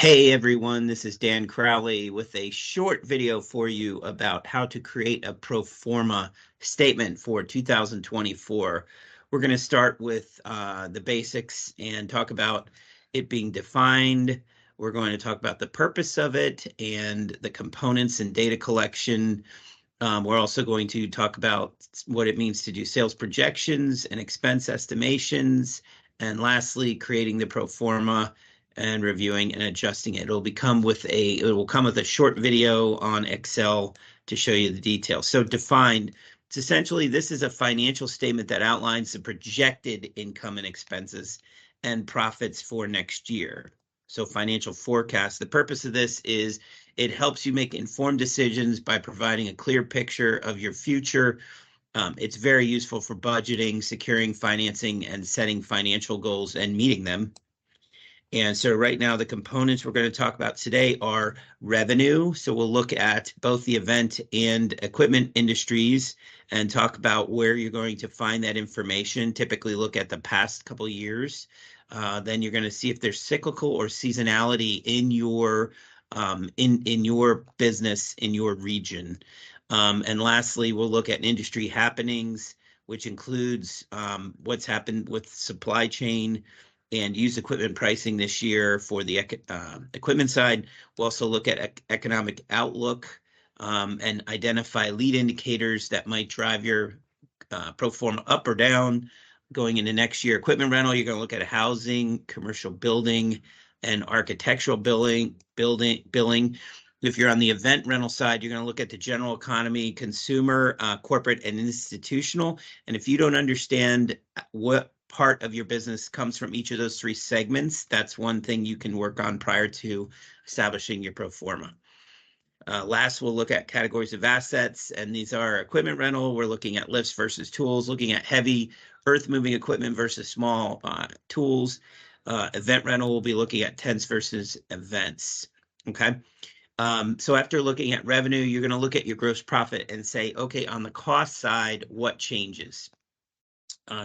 Hey everyone, this is Dan Crowley with a short video for you about how to create a pro forma statement for 2024. We're going to start with the basics and talk about it being defined. We're going to talk about the purpose of it and the components and data collection. We're also going to talk about what it means to do sales projections and expense estimations. And lastly, creating the pro forma and reviewing and adjusting it. It will come with a short video on Excel to show you the details. So defined, it's essentially, this is a financial statement that outlines the projected income and expenses and profits for next year. So financial forecast. The purpose of this is it helps you make informed decisions by providing a clear picture of your future. It's very useful for budgeting, securing financing, and setting financial goals and meeting them. And so right now, the components we're going to talk about today are revenue. So we'll look at both the event and equipment industries and talk about where you're going to find that information. Typically look at the past couple of years. Then you're going to see if there's cyclical or seasonality in your business, in your region. And lastly, we'll look at industry happenings, which includes what's happened with supply chain and used equipment pricing this year for the equipment side. We'll also look at economic outlook and identify lead indicators that might drive your pro forma up or down going into next year. Equipment rental, you're going to look at housing, commercial building, and architectural billing. If you're on the event rental side, you're going to look at the general economy, consumer, corporate, and institutional. And if you don't understand what part of your business comes from each of those three segments, that's one thing you can work on prior to establishing your pro forma. Last, we'll look at categories of assets, and these are equipment rental. We're looking at lifts versus tools, looking at heavy earth-moving equipment versus small tools. Event rental, we'll be looking at tents versus events, okay? So after looking at revenue, you're going to look at your gross profit and say, okay, on the cost side, what changes?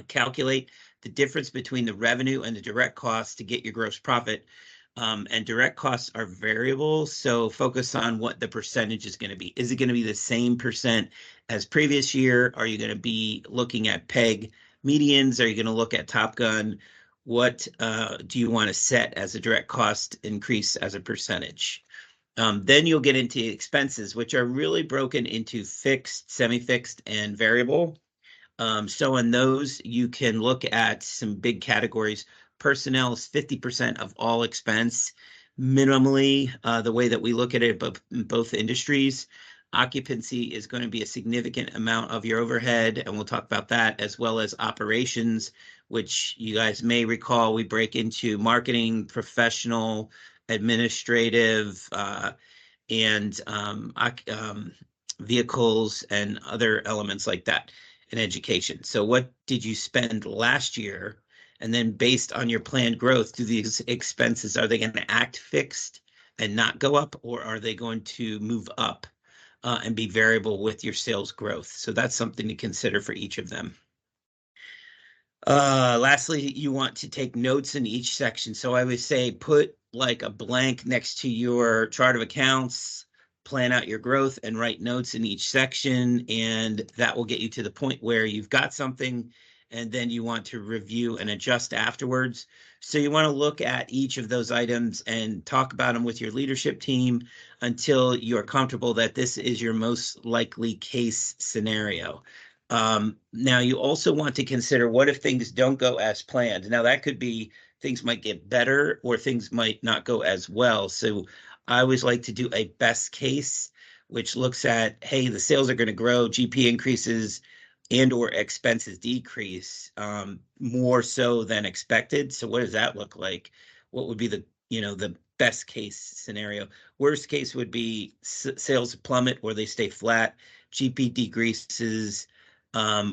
Calculate the difference between the revenue and the direct costs to get your gross profit. And direct costs are variable, so focus on what the percentage is going to be. Is it going to be the same percent as previous year? Are you going to be looking at PEG medians? Are you going to look at Top Gun? What do you want to set as a direct cost increase as a percentage? Then you'll get into expenses, which are really broken into fixed, semi-fixed, and variable. So in those, you can look at some big categories. Personnel is 50% of all expense, minimally, the way that we look at it, but in both industries. Occupancy is going to be a significant amount of your overhead, and we'll talk about that, as well as operations, which you guys may recall we break into marketing, professional, administrative, and vehicles and other elements like that in education. So what did you spend last year? And then based on your planned growth, do these expenses, are they going to act fixed and not go up, or are they going to move up and be variable with your sales growth? So that's something to consider for each of them. Lastly, you want to take notes in each section. So I would say put like a blank next to your chart of accounts, plan out your growth, and write notes in each section. And that will get you to the point where you've got something, and then you want to review and adjust afterwards. So you want to look at each of those items and talk about them with your leadership team until you're comfortable that this is your most likely case scenario. Now, you also want to consider, what if things don't go as planned? Now, that could be things might get better or things might not go as well. So I always like to do a best case, which looks at, hey, the sales are going to grow, GP increases, and or expenses decrease more so than expected. So what does that look like? What would be the best case scenario? Worst case would be sales plummet or they stay flat, GP decreases,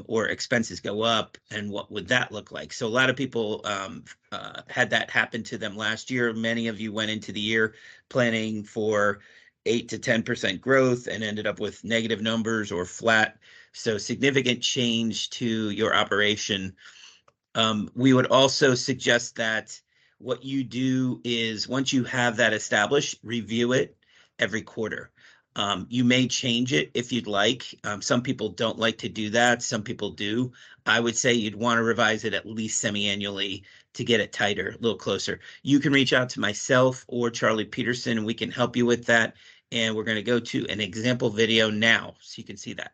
or expenses go up, and what would that look like? So a lot of people had that happen to them last year. Many of you went into the year planning for 8 to 10% growth and ended up with negative numbers or flat. So significant change to your operation. We would also suggest that what you do is once you have that established, review it every quarter. You may change it if you'd like. Some people don't like to do that. Some people do. I would say you'd want to revise it at least semi-annually to get it tighter, a little closer. You can reach out to myself or Charlie Peterson, and we can help you with that. And we're going to go to an example video now so you can see that.